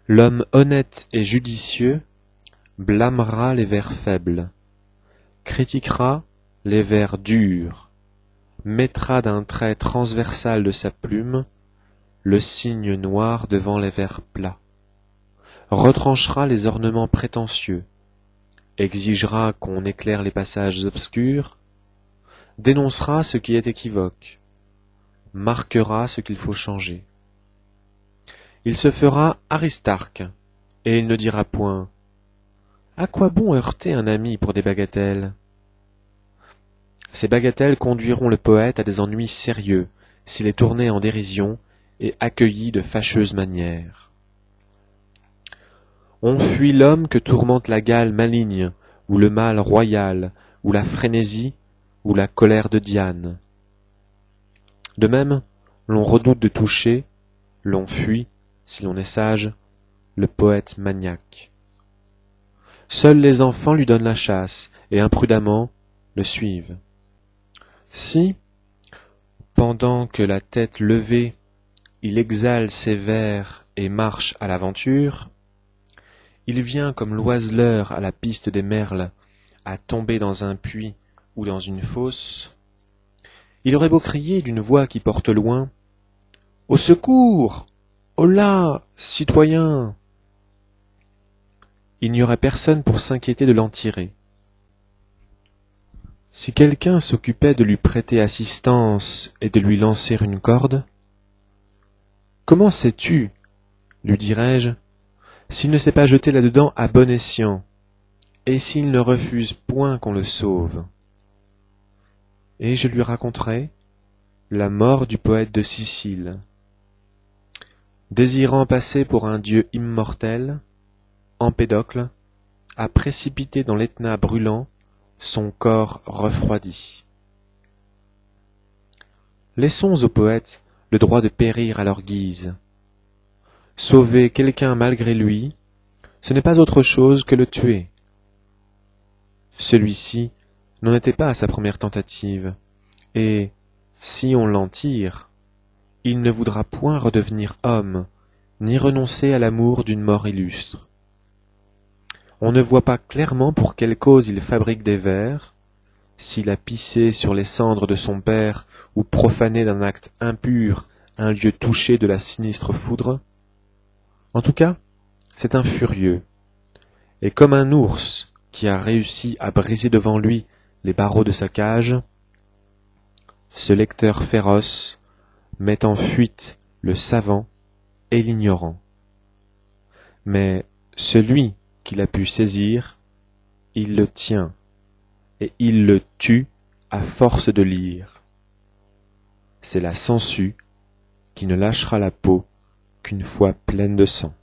L'homme honnête et judicieux blâmera les vers faibles, critiquera les vers durs, mettra d'un trait transversal de sa plume le signe noir devant les vers plats, retranchera les ornements prétentieux, exigera qu'on éclaire les passages obscurs, dénoncera ce qui est équivoque, marquera ce qu'il faut changer. Il se fera Aristarque, et il ne dira point « À quoi bon heurter un ami pour des bagatelles ?» Ces bagatelles conduiront le poète à des ennuis sérieux, s'il est tourné en dérision et accueilli de fâcheuses manières. On fuit l'homme que tourmente la gale maligne, ou le mal royal, ou la frénésie, ou la colère de Diane. De même, l'on redoute de toucher, l'on fuit, si l'on est sage, le poète maniaque. Seuls les enfants lui donnent la chasse, et imprudemment le suivent. Si, pendant que la tête levée, il exhale ses vers et marche à l'aventure, il vient comme l'oiseleur à la piste des merles, à tomber dans un puits ou dans une fosse, il aurait beau crier d'une voix qui porte loin « Au secours! Holà, citoyens !» Il n'y aurait personne pour s'inquiéter de l'en tirer. Si quelqu'un s'occupait de lui prêter assistance et de lui lancer une corde, « Comment sais-tu, lui dirais-je, s'il ne s'est pas jeté là-dedans à bon escient, et s'il ne refuse point qu'on le sauve ?» Et je lui raconterai la mort du poète de Sicile. Désirant passer pour un dieu immortel, Empédocle a précipité dans l'Etna brûlant son corps refroidi. Laissons aux poètes le droit de périr à leur guise. Sauver quelqu'un malgré lui, ce n'est pas autre chose que le tuer. Celui-ci n'en était pas à sa première tentative, et, si on l'en tire, il ne voudra point redevenir homme, ni renoncer à l'amour d'une mort illustre. On ne voit pas clairement pour quelle cause il fabrique des vers, s'il a pissé sur les cendres de son père ou profané d'un acte impur un lieu touché de la sinistre foudre. En tout cas, c'est un furieux, et comme un ours qui a réussi à briser devant lui les barreaux de sa cage, ce lecteur féroce met en fuite le savant et l'ignorant. Mais celui qu'il a pu saisir, il le tient, et il le tue à force de lire. C'est la sangsue qui ne lâchera la peau qu'une fois pleine de sang.